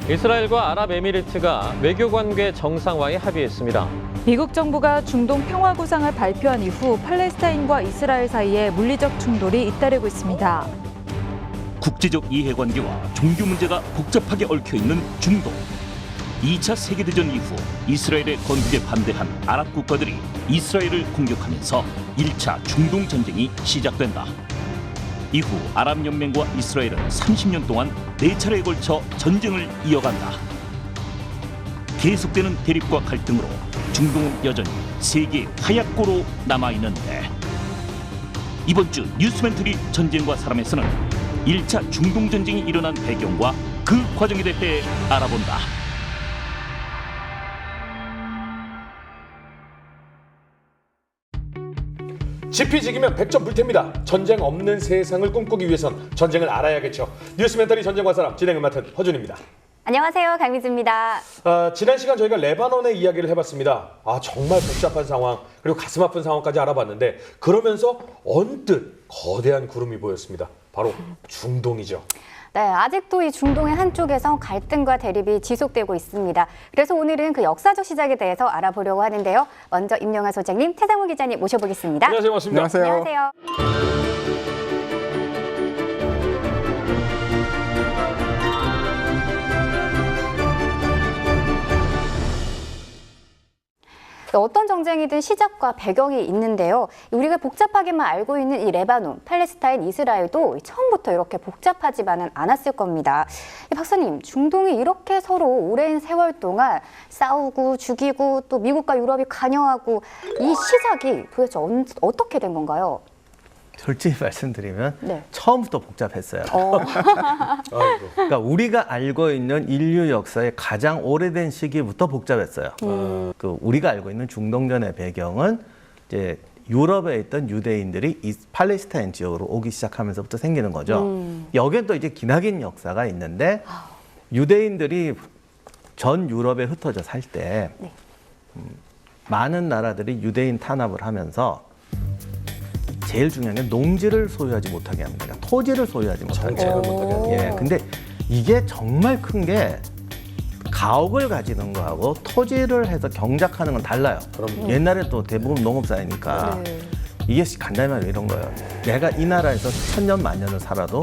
이스라엘과 아랍에미리트가 외교관계 정상화에 합의했습니다. 미국 정부가 중동 평화 구상을 발표한 이후 팔레스타인과 이스라엘 사이에 물리적 충돌이 잇따르고 있습니다. 국제적 이해관계와 종교 문제가 복잡하게 얽혀있는 중동. 2차 세계대전 이후 이스라엘의 건국에 반대한 아랍 국가들이 이스라엘을 공격하면서 1차 중동 전쟁이 시작된다. 이후 아랍연맹과 이스라엘은 30년 동안 4차례에 걸쳐 전쟁을 이어간다. 계속되는 대립과 갈등으로 중동은 여전히 세계의 하얗고로 남아있는데, 이번 주 뉴스멘터리 전쟁과 사람에서는 1차 중동 전쟁이 일어난 배경과 그 과정에 대해 알아본다. 지피지기면 100점 불태입니다. 전쟁 없는 세상을 꿈꾸기 위해선 전쟁을 알아야겠죠. 뉴스멘터리 전쟁과 사람 진행을 맡은 허준입니다. 안녕하세요. 강미주입니다. 지난 시간 저희가 레바논의 이야기를 해봤습니다. 정말 복잡한 상황, 그리고 가슴 아픈 상황까지 알아봤는데, 그러면서 언뜻 거대한 구름이 보였습니다. 바로 중동이죠. 네, 아직도 이 중동의 한쪽에서 갈등과 대립이 지속되고 있습니다. 그래서 오늘은 그 역사적 시작에 대해서 알아보려고 하는데요. 먼저 임영하 소장님, 태상훈 기자님 모셔보겠습니다. 안녕하세요. 반갑습니다. 안녕하세요. 어떤 정쟁이든 시작과 배경이 있는데요. 우리가 복잡하게만 알고 있는 이 레바논, 팔레스타인, 이스라엘도 처음부터 이렇게 복잡하지만은 않았을 겁니다. 박사님, 중동이 이렇게 서로 오랜 세월 동안 싸우고 죽이고 또 미국과 유럽이 관여하고, 이 시작이 도대체 어떻게 된 건가요? 솔직히 말씀드리면 네. 처음부터 복잡했어요. 그러니까 우리가 알고 있는 인류 역사의 가장 오래된 시기부터 복잡했어요. 그 우리가 알고 있는 중동전의 배경은 이제 유럽에 있던 유대인들이 이 팔레스타인 지역으로 오기 시작하면서부터 생기는 거죠. 여기엔 또 이제 기나긴 역사가 있는데, 유대인들이 전 유럽에 흩어져 살 때 네. 많은 나라들이 유대인 탄압을 하면서 제일 중요한 게 농지를 소유하지 못하게 합니다. 그러니까 토지를 소유하지 못하게 해요. 예, 근데 이게 정말 큰 게, 가옥을 가지는 거하고 토지를 해서 경작하는 건 달라요. 옛날에 또 대부분 농업사회니까. 네. 이게 간단히 말하면 이런 거예요. 내가 이 나라에서 천년 만년을 살아도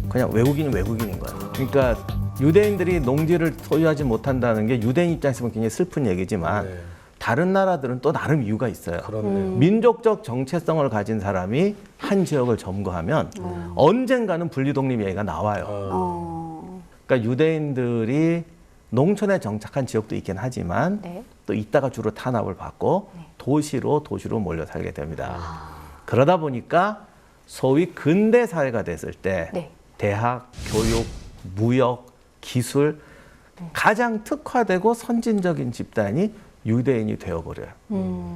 그냥 외국인은 외국인인 거예요. 그러니까 유대인들이 농지를 소유하지 못한다는 게 유대인 입장에서는 굉장히 슬픈 얘기지만, 네. 다른 나라들은 또 나름 이유가 있어요. 그렇네요. 민족적 정체성을 가진 사람이 한 지역을 점거하면 언젠가는 분리독립 얘기가 나와요. 그러니까 유대인들이 농촌에 정착한 지역도 있긴 하지만 네. 또 이따가 주로 탄압을 받고 도시로 몰려 살게 됩니다. 그러다 보니까 소위 근대 사회가 됐을 때 네. 대학, 교육, 무역, 기술 가장 특화되고 선진적인 집단이 유대인이 되어버려요.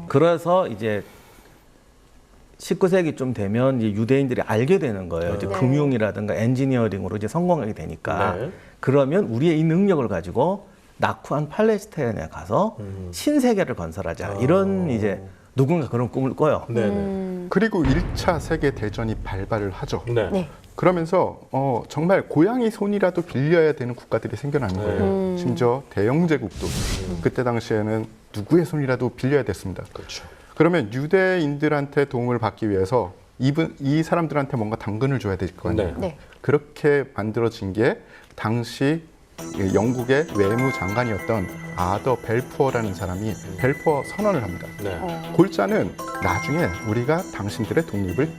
그래서 이제 19세기쯤 되면 이제 유대인들이 알게 되는 거예요. 이제 네. 금융이라든가 엔지니어링으로 이제 성공하게 되니까. 네. 그러면 우리의 이 능력을 가지고 낙후한 팔레스타인에 가서 신세계를 건설하자. 이런 이제 누군가 그런 꿈을 꿔요. 네네. 그리고 1차 세계대전이 발발을 하죠. 네. 네. 그러면서 정말 고양이 손이라도 빌려야 되는 국가들이 생겨나는 거예요. 심지어 대영 제국도 그때 당시에는 누구의 손이라도 빌려야 됐습니다. 그렇죠. 그러면 유대인들한테 도움을 받기 위해서 이 사람들한테 뭔가 당근을 줘야 될 거 아니에요. 네. 그렇게 만들어진 게 당시 영국의 외무장관이었던 아더 벨푸어라는 사람이 벨푸어 선언을 합니다. 네. 골자는 나중에 우리가 당신들의 독립을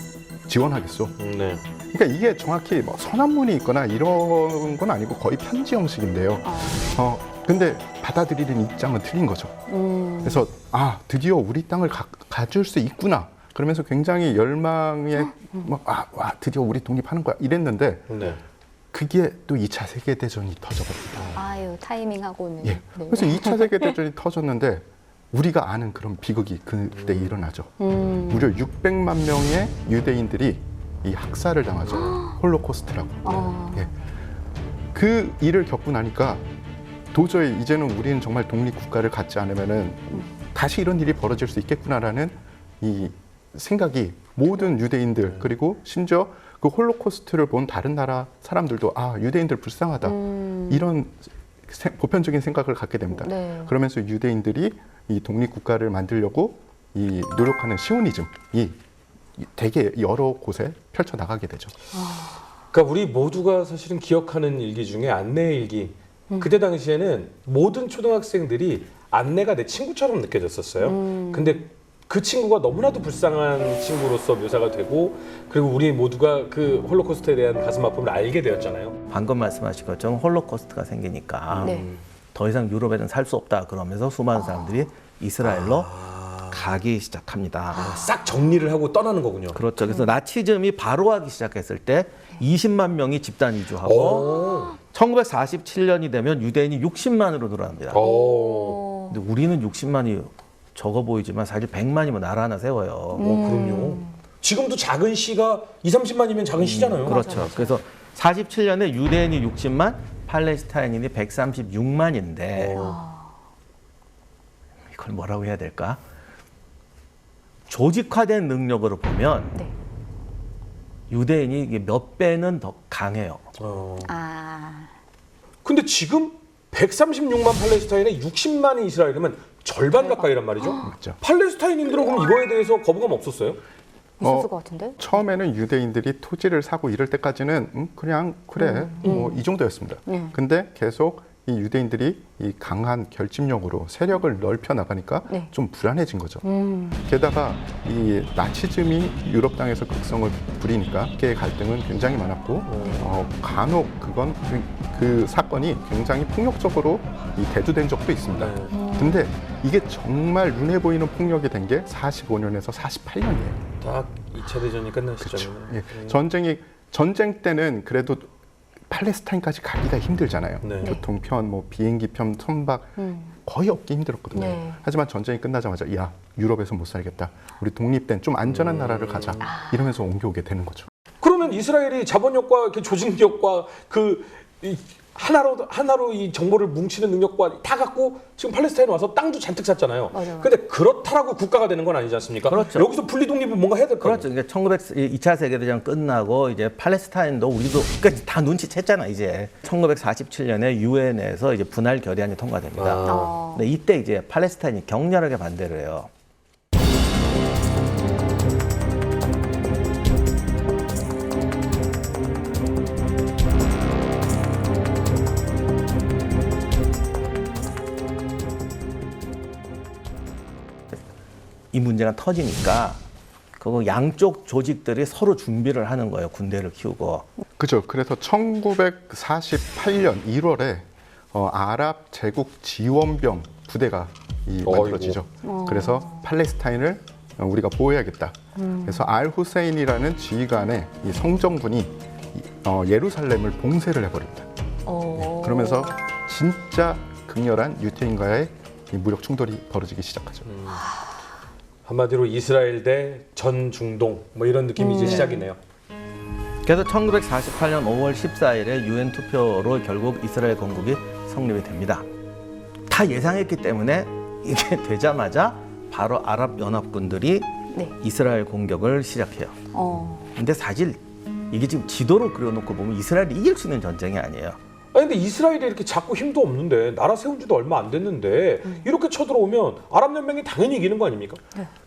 지원하겠소. 네. 그러니까 이게 정확히 뭐 선언문이 있거나 이런 건 아니고 거의 편지 형식인데요. 근데 받아들이는 입장은 틀린 거죠. 그래서 드디어 우리 땅을 가질 수 있구나. 그러면서 굉장히 열망에 드디어 우리 독립하는 거야 이랬는데 네. 그게 또 2차 세계대전이 터져버립니다. 아유, 타이밍하고는. 예. 네. 그래서 2차 세계대전이 터졌는데 우리가 아는 그런 비극이 그때 일어나죠. 무려 600만 명의 유대인들이 이 학살을 당하죠. 홀로코스트라고. 예. 그 일을 겪고 나니까 도저히 이제는 우리는 정말 독립국가를 갖지 않으면은 다시 이런 일이 벌어질 수 있겠구나라는 이 생각이 모든 유대인들 그리고 심지어 그 홀로코스트를 본 다른 나라 사람들도 유대인들 불쌍하다 이런 보편적인 생각을 갖게 됩니다. 네. 그러면서 유대인들이 이 독립국가를 만들려고 이 노력하는 시오니즘이 되게 여러 곳에 펼쳐 나가게 되죠. 그러니까 우리 모두가 사실은 기억하는 일기 중에 안내 일기. 그때 당시에는 모든 초등학생들이 안내가 내 친구처럼 느껴졌었어요. 근데 그 친구가 너무나도 불쌍한 친구로서 묘사가 되고 그리고 우리 모두가 그 홀로코스트에 대한 가슴 아픔을 알게 되었잖아요. 방금 말씀하신 것처럼 홀로코스트가 생기니까 네. 더 이상 유럽에는 살 수 없다 그러면서 수많은 사람들이 이스라엘로 가기 시작합니다. 싹 정리를 하고 떠나는 거군요. 그렇죠. 그래서 나치즘이 바로 하기 시작했을 때 20만 명이 집단 이주하고 오. 1947년이 되면 유대인이 60만으로 늘어납니다. 오. 근데 우리는 60만이 적어 보이지만 사실 100만이면 나라 하나 세워요. 그럼요. 지금도 작은 시가 2, 30만이면 작은 시잖아요. 그렇죠. 그래서 47년에 유대인이 60만, 팔레스타인인이 136만인데 이걸 뭐라고 해야 될까? 조직화된 능력으로 보면 네. 유대인이 이게 몇 배는 더 강해요. 근데 지금 136만 팔레스타인에 60만이 이스라엘이면 절반 가까이란 말이죠. 맞죠. 팔레스타인인들은 그럼 이거에 대해서 거부감 없었어요? 있었을 것 같은데? 처음에는 유대인들이 토지를 사고 이럴 때까지는 그냥 그래 뭐 이 정도였습니다. 근데 계속 이 유대인들이 이 강한 결집력으로 세력을 넓혀 나가니까 네. 좀 불안해진 거죠. 게다가 이 나치즘이 유럽 땅에서 극성을 부리니까 계 갈등은 굉장히 많았고 간혹 그건 그 사건이 굉장히 폭력적으로 이 대두된 적도 있습니다. 근데 이게 정말 눈에 보이는 폭력이 된 게 45년에서 48년이에요. 딱 2차 대전이 끝난 시점이네요. 예. 전쟁 때는 그래도 팔레스타인까지 가기가 힘들잖아요. 네. 교통편, 뭐 비행기편, 선박 거의 없기 힘들었거든요. 네. 하지만 전쟁이 끝나자마자 야 유럽에서 못 살겠다. 우리 독립된 좀 안전한 나라를 가자. 이러면서 옮겨오게 되는 거죠. 그러면 이스라엘이 자본력과 이렇게 조직력과 이 하나로 이 정보를 뭉치는 능력과 다 갖고 지금 팔레스타인 와서 땅도 잔뜩 샀잖아요. 맞아요. 근데 그렇다라고 국가가 되는 건 아니지 않습니까? 그렇죠. 여기서 분리 독립을 뭔가 해야 될 거 아니에요. 그렇죠. 그러니까 2차 세계대전 끝나고 이제 팔레스타인도 우리도 그러니까 다 눈치챘잖아 이제. 1947년에 유엔에서 이제 분할 결의안이 통과됩니다. 근데 이때 이제 팔레스타인이 격렬하게 반대를 해요. 이 문제가 터지니까 그거 양쪽 조직들이 서로 준비를 하는 거예요. 군대를 키우고. 그죠. 그래서 1948년 1월에 아랍 제국 지원병 부대가 만들어지죠. 그래서 팔레스타인을 우리가 보호해야겠다. 그래서 알 후세인이라는 지휘관의 이 성정군이 예루살렘을 봉쇄를 해버립니다. 그러면서 진짜 극렬한 유태인과의 이 무력 충돌이 벌어지기 시작하죠. 한마디로 이스라엘 대 전 중동 뭐 이런 느낌이 이제 시작이네요. 그래서 1948년 5월 14일에 유엔 투표로 결국 이스라엘 건국이 성립이 됩니다. 다 예상했기 때문에 이게 되자마자 바로 아랍 연합군들이 네. 이스라엘 공격을 시작해요. 근데 사실 이게 지금 지도로 그려놓고 보면 이스라엘이 이길 수 있는 전쟁이 아니에요. 아니 근데 이스라엘이 이렇게 작고 힘도 없는데 나라 세운 지도 얼마 안 됐는데 이렇게 쳐들어오면 아랍연맹이 당연히 이기는 거 아닙니까?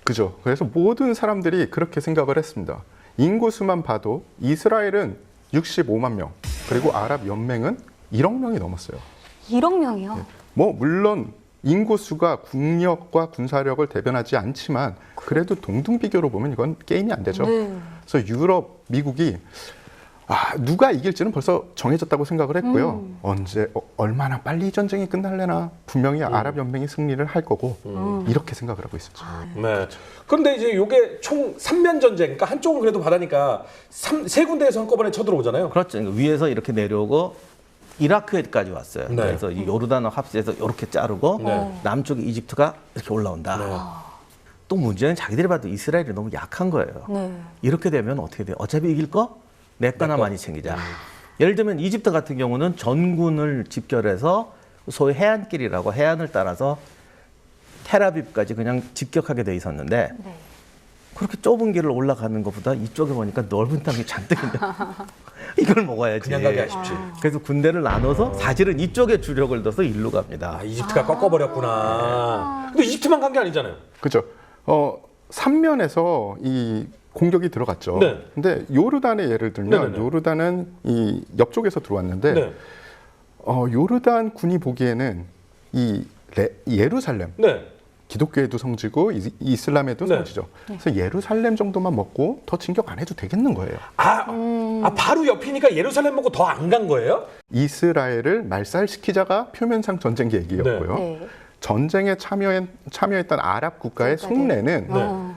그죠. 그래서 모든 사람들이 그렇게 생각을 했습니다. 인구수만 봐도 이스라엘은 65만 명, 그리고 아랍 연맹은 1억 명이 넘었어요. 1억 명이요? 뭐 물론 인구수가 국력과 군사력을 대변하지 않지만 그래도 동등 비교로 보면 이건 게임이 안 되죠. 네. 그래서 유럽, 미국이 누가 이길지는 벌써 정해졌다고 생각을 했고요. 얼마나 빨리 이 전쟁이 끝날래나 분명히 아랍 연맹이 승리를 할 거고 이렇게 생각을 하고 있었죠. 네. 그런데 이제 이게 총 3면 전쟁, 그러니까 한쪽은 그래도 바다니까 세 군데에서 한꺼번에 쳐들어오잖아요. 그렇죠. 그러니까 위에서 이렇게 내려오고 이라크에까지 왔어요. 네. 그래서 이 요르단어 합세해서 이렇게 자르고 네. 남쪽에 이집트가 이렇게 올라온다. 네. 또 문제는 자기들이 봐도 이스라엘이 너무 약한 거예요. 네. 이렇게 되면 어떻게 돼요? 어차피 이길 거? 내 거나 많이 챙기자. 예를 들면 이집트 같은 경우는 전군을 집결해서 소위 해안길이라고 해안을 따라서 텔아비브까지 그냥 직격하게 돼 있었는데 그렇게 좁은 길을 올라가는 것보다 이쪽에 보니까 넓은 땅이 잔뜩 있는 이걸 먹어야지. 그냥 가기 아쉽지. 그래서 군대를 나눠서 사실은 이쪽에 주력을 둬서 일로 갑니다. 아, 이집트가 꺾어버렸구나. 근데 이집트만 간 게 아니잖아요. 그죠. 3면에서 이 공격이 들어갔죠. 네. 근데 요르단의 예를 들면 네네네. 요르단은 이 옆쪽에서 들어왔는데 네. 요르단 군이 보기에는 이 예루살렘 네. 기독교에도 성지고 이슬람에도 네. 성지죠. 그래서 예루살렘 정도만 먹고 더 진격 안 해도 되겠는 거예요. 바로 옆이니까 예루살렘 먹고 더 안 간 거예요? 이스라엘을 말살시키자가 표면상 전쟁 계획이었고요. 네. 전쟁에 참여했던 아랍 국가의 속내는 뭐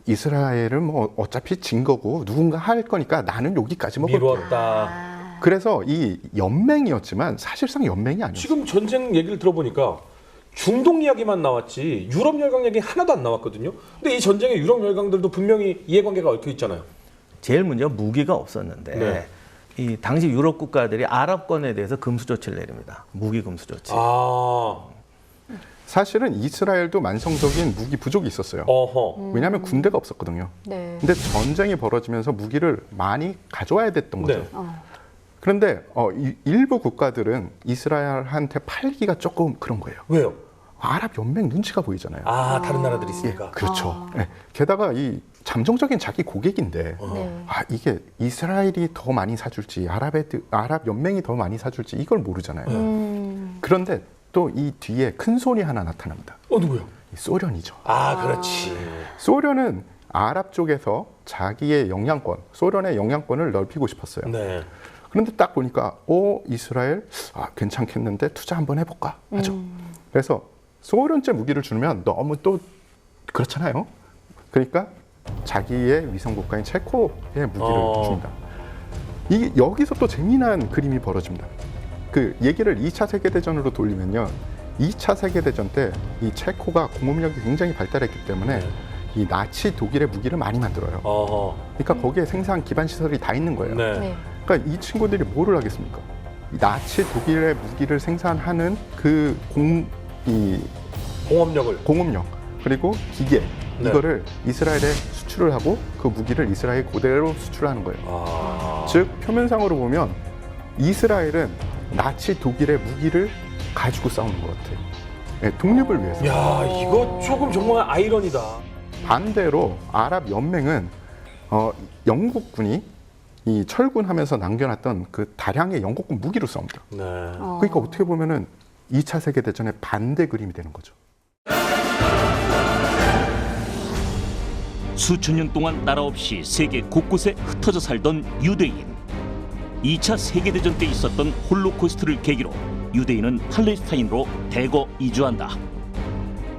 이스라엘은 뭐 어차피 진 거고 누군가 할 거니까 나는 여기까지 먹을게. 미뤘다. 그래서 이 연맹이었지만 사실상 연맹이 아니었어요. 지금 전쟁 얘기를 들어보니까 중동 이야기만 나왔지 유럽 열강 얘기 하나도 안 나왔거든요. 근데 이 전쟁에 유럽 열강들도 분명히 이해관계가 얽혀 있잖아요. 제일 문제가 무기가 없었는데 네. 이 당시 유럽 국가들이 아랍권에 대해서 금수 조치를 내립니다. 무기 금수 조치. 사실은 이스라엘도 만성적인 무기 부족이 있었어요. 왜냐하면 군대가 없었거든요. 네. 근데 전쟁이 벌어지면서 무기를 많이 가져와야 됐던 거죠. 네. 그런데 일부 국가들은 이스라엘한테 팔기가 조금 그런 거예요. 왜요? 아랍 연맹 눈치가 보이잖아요. 다른 나라들이 있으니까. 그렇죠. 네. 게다가 이 잠정적인 자기 고객인데 네. 이게 이스라엘이 더 많이 사줄지 아랍 연맹이 더 많이 사줄지 이걸 모르잖아요. 그런데 또 이 뒤에 큰 손이 하나 나타납니다. 누구요? 이 소련이죠. 그렇지. 소련은 아랍 쪽에서 자기의 영향권, 소련의 영향권을 넓히고 싶었어요. 네. 그런데 딱 보니까 이스라엘 괜찮겠는데 투자 한번 해볼까 하죠. 그래서 소련제 무기를 주면 너무 또 그렇잖아요. 그러니까 자기의 위성 국가인 체코의 무기를 줍니다. 이게 여기서 또 재미난 그림이 벌어집니다. 그 얘기를 2차 세계대전으로 돌리면요. 2차 세계대전 때 이 체코가 공업력이 굉장히 발달했기 때문에 이 나치 독일의 무기를 많이 만들어요. 그러니까 거기에 생산 기반 시설이 다 있는 거예요. 네. 네. 그러니까 이 친구들이 뭐를 하겠습니까? 이 나치 독일의 무기를 생산하는 그 공업력 그리고 기계 네. 이거를 이스라엘에 수출을 하고 그 무기를 이스라엘 그대로 수출하는 거예요. 즉 표면상으로 보면 이스라엘은 나치 독일의 무기를 가지고 싸우는 것 같아요. 네, 독립을 위해서. 야, 이거 조금 정말 아이러니다. 반대로 아랍 연맹은 영국군이 이 철군하면서 남겨놨던 그 다량의 영국군 무기로 싸웁니다. 네. 그러니까 어떻게 보면은 2차 세계대전의 반대 그림이 되는 거죠. 수천 년 동안 나라 없이 세계 곳곳에 흩어져 살던 유대인. 2차 세계대전 때 있었던 홀로코스트를 계기로 유대인은 팔레스타인으로 대거 이주한다.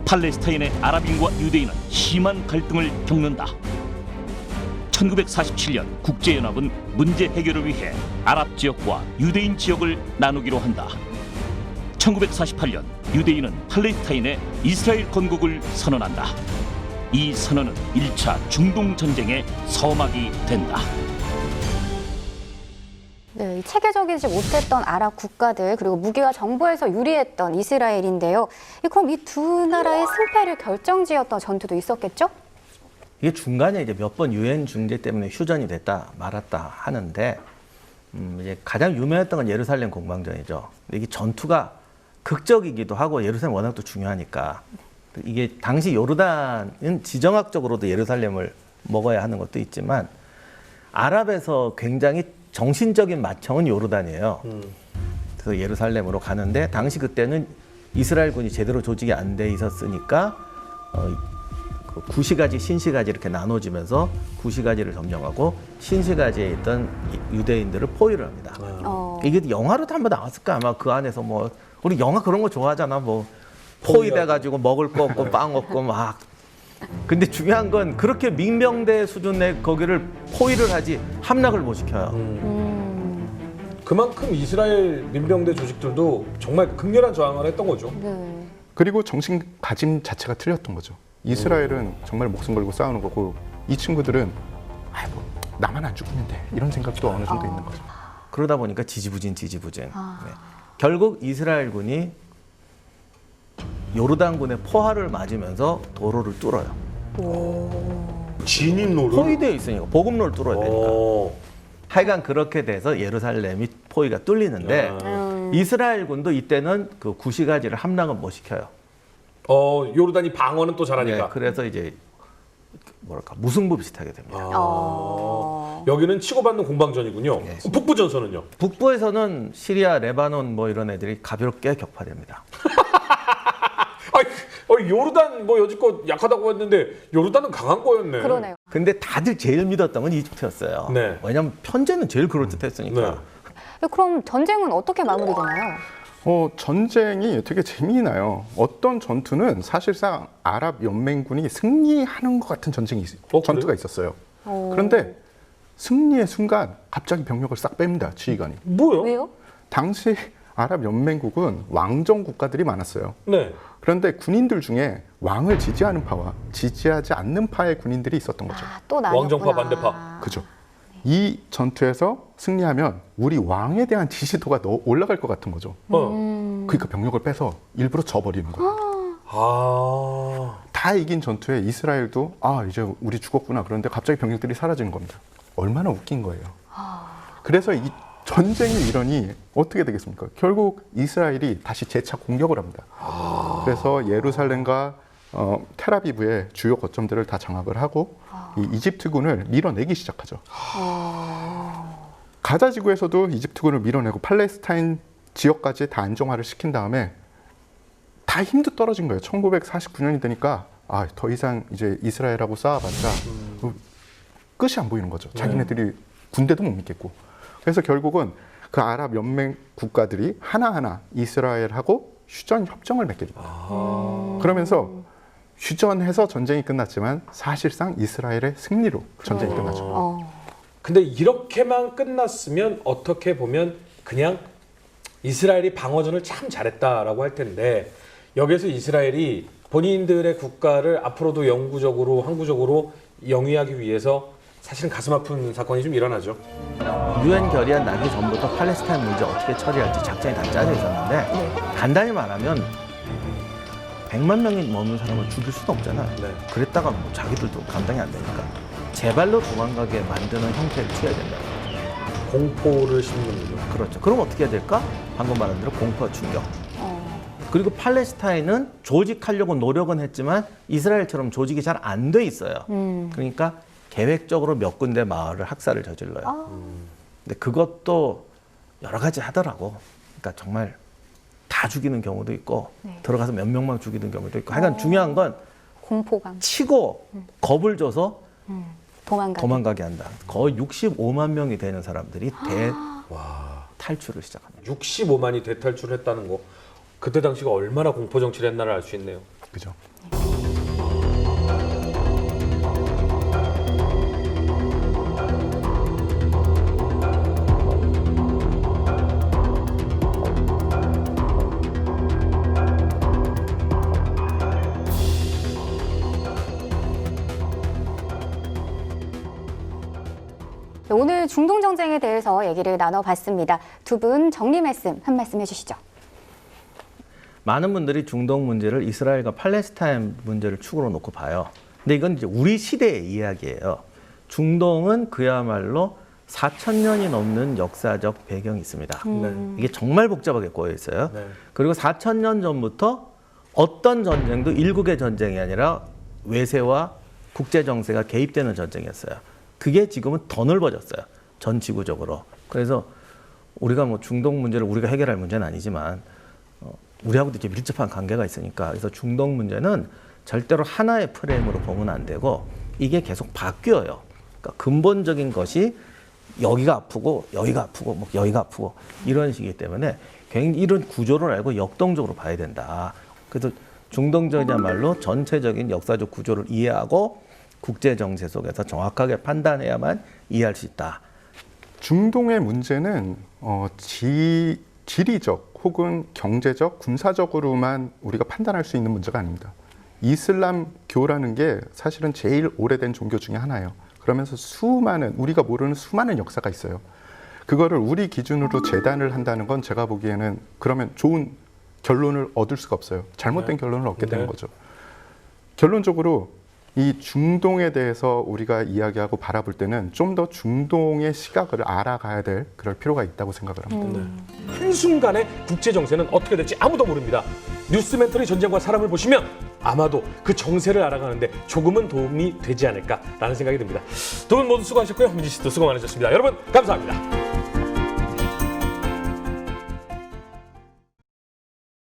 팔레스타인의 아랍인과 유대인은 심한 갈등을 겪는다. 1947년 국제연합은 문제 해결을 위해 아랍 지역과 유대인 지역을 나누기로 한다. 1948년 유대인은 팔레스타인에 이스라엘 건국을 선언한다. 이 선언은 1차 중동 전쟁의 서막이 된다. 네, 체계적이지 못했던 아랍 국가들 그리고 무기와 정보에서 유리했던 이스라엘인데요. 그럼 이 두 나라의 승패를 결정지었던 전투도 있었겠죠? 이게 중간에 이제 몇 번 유엔 중재 때문에 휴전이 됐다 말았다 하는데 이제 가장 유명했던 건 예루살렘 공방전이죠. 근데 이게 전투가 극적이기도 하고 예루살렘 워낙 또 중요하니까 이게 당시 요르단은 지정학적으로도 예루살렘을 먹어야 하는 것도 있지만 아랍에서 굉장히 정신적인 마청은 요르단이에요. 그래서 예루살렘으로 가는데 당시 그때는 이스라엘군이 제대로 조직이 안 돼 있었으니까 구시가지, 신시가지 이렇게 나눠지면서 구시가지를 점령하고 신시가지에 있던 유대인들을 포위를 합니다. 이게 영화로도 한번 나왔을까 아마 그 안에서 뭐 우리 영화 그런 거 좋아하잖아 뭐 포위돼가지고 먹을 거 없고 빵 없고 막. 근데 중요한 건 그렇게 민병대 수준의 거기를 포위를 하지 함락을 못 시켜요. 그만큼 이스라엘 민병대 조직들도 정말 극렬한 저항을 했던 거죠. 네. 그리고 정신가짐 자체가 틀렸던 거죠. 이스라엘은 정말 목숨 걸고 싸우는 거고 이 친구들은 뭐 나만 안 죽으면 돼 이런 생각도 어느 정도 있는 거죠. 그러다 보니까 지지부진. 네. 결국 이스라엘군이 요르단군의 포화를 맞으면서 도로를 뚫어요. 진입로를? 포위되어 있으니까 보급로를 뚫어야 되니까. 하여간 그렇게 돼서 예루살렘이 포위가 뚫리는데 이스라엘군도 이때는 그 구시가지를 함락은 못 시켜요. 요르단이 방어는 또 잘하니까. 네, 그래서 이제 뭐랄까 무승부 비슷하게 됩니다. 여기는 치고받는 공방전이군요. 네. 북부 전선은요? 북부에서는 시리아, 레바논 뭐 이런 애들이 가볍게 격파됩니다. 요르단 뭐 여지껏 약하다고 했는데 요르단은 강한 거였네. 그러네요. 근데 다들 제일 믿었던 건 이집트였어요. 네. 왜냐하면 편제는 제일 그럴듯했으니까. 그럼 전쟁은 어떻게 마무리되나요? 전쟁이 되게 재미나요. 어떤 전투는 사실상 아랍 연맹군이 승리하는 것 같은 전투가 있었어요. 그런데 승리의 순간 갑자기 병력을 싹 뺍니다. 지휘관이. 뭐요? 왜요? 당시 아랍 연맹국은 왕정 국가들이 많았어요. 네. 그런데 군인들 중에 왕을 지지하는 파와 지지하지 않는 파의 군인들이 있었던 거죠. 또 나뉘었구나. 왕정파, 반대파. 그죠. 이 전투에서 승리하면 우리 왕에 대한 지지도가 올라갈 것 같은 거죠. 그러니까 병력을 빼서 일부러 져버리는 거예요. 다 이긴 전투에 이스라엘도 이제 우리 죽었구나. 그런데 갑자기 병력들이 사라지는 겁니다. 얼마나 웃긴 거예요. 그래서 이 전쟁의 일원이 어떻게 되겠습니까? 결국 이스라엘이 다시 재차 공격을 합니다. 그래서 예루살렘과 텔아비브의 주요 거점들을 다 장악을 하고 이 이집트군을 밀어내기 시작하죠. 가자 지구에서도 이집트군을 밀어내고 팔레스타인 지역까지 다 안정화를 시킨 다음에 다 힘도 떨어진 거예요. 1949년이 되니까 더 이상 이제 이스라엘하고 싸워봤자 끝이 안 보이는 거죠. 자기네들이 군대도 못 믿겠고. 그래서 결국은 그 아랍 연맹 국가들이 하나하나 이스라엘하고 휴전 협정을 맺게 됩니다. 그러면서 휴전해서 전쟁이 끝났지만 사실상 이스라엘의 승리로 전쟁이 끝나죠. 근데 이렇게만 끝났으면 어떻게 보면 그냥 이스라엘이 방어전을 참 잘했다라고 할 텐데 여기서 이스라엘이 본인들의 국가를 앞으로도 영구적으로 항구적으로 영위하기 위해서 사실은 가슴 아픈 사건이 좀 일어나죠. 유엔 결의안 나기 전부터 팔레스타인 문제 어떻게 처리할지 작전이 다 짜져 있었는데 간단히 말하면 100만 명이 넘는 사람을 죽일 수는 없잖아. 네. 그랬다가 뭐 자기들도 감당이 안 되니까 제발로 도망가게 만드는 형태를 취해야 된다. 공포를 심는군요. 그렇죠. 그럼 어떻게 해야 될까? 방금 말한 대로 공포와 충격. 그리고 팔레스타인은 조직하려고 노력은 했지만 이스라엘처럼 조직이 잘 안 돼 있어요. 그러니까 계획적으로 몇 군데 마을을 학살을 저질러요. 근데 그것도 여러 가지 하더라고. 그러니까 정말 다 죽이는 경우도 있고 들어가서 몇 명만 죽이는 경우도 있고. 하여간 중요한 건 공포감. 치고 겁을 줘서 도망가게 한다. 거의 65만 명이 되는 사람들이 탈출을 시작합니다. 65만이 대탈출했다는 거. 그때 당시가 얼마나 공포 정치를 했나를 알 수 있네요. 그죠. 오늘 중동 정쟁에 대해서 얘기를 나눠봤습니다. 두 분 정리 말씀 한 말씀 해주시죠. 많은 분들이 중동 문제를 이스라엘과 팔레스타인 문제를 축으로 놓고 봐요. 근데 이건 이제 우리 시대의 이야기예요. 중동은 그야말로 4,000년이 넘는 역사적 배경이 있습니다. 이게 정말 복잡하게 꼬여 있어요. 네. 그리고 4,000년 전부터 어떤 전쟁도 일국의 전쟁이 아니라 외세와 국제 정세가 개입되는 전쟁이었어요. 그게 지금은 더 넓어졌어요. 전 지구적으로. 그래서 우리가 뭐 중동 문제를 우리가 해결할 문제는 아니지만 우리하고도 이제 밀접한 관계가 있으니까 그래서 중동 문제는 절대로 하나의 프레임으로 보면 안 되고 이게 계속 바뀌어요. 그러니까 근본적인 것이 여기가 아프고 여기가 아프고 뭐 여기가 아프고 이런 식이기 때문에 굉장히 이런 구조를 알고 역동적으로 봐야 된다. 그래서 중동전이야말로 전체적인 역사적 구조를 이해하고 국제 정세 속에서 정확하게 판단해야만 이해할 수 있다. 중동의 문제는 지리적 혹은 경제적, 군사적으로만 우리가 판단할 수 있는 문제가 아닙니다. 이슬람교라는 게 사실은 제일 오래된 종교 중에 하나예요. 그러면서 우리가 모르는 수많은 역사가 있어요. 그거를 우리 기준으로 재단을 한다는 건 제가 보기에는 그러면 좋은 결론을 얻을 수가 없어요. 잘못된 결론을 얻게 되는 거죠. 결론적으로 이 중동에 대해서 우리가 이야기하고 바라볼 때는 좀 더 중동의 시각을 알아가야 될 그럴 필요가 있다고 생각을 합니다. 한순간에 국제 정세는 어떻게 될지 아무도 모릅니다. 뉴스멘터리 전쟁과 사람을 보시면 아마도 그 정세를 알아가는데 조금은 도움이 되지 않을까라는 생각이 듭니다. 두 분 모두 수고하셨고요. 민지 씨도 수고 많으셨습니다. 여러분 감사합니다.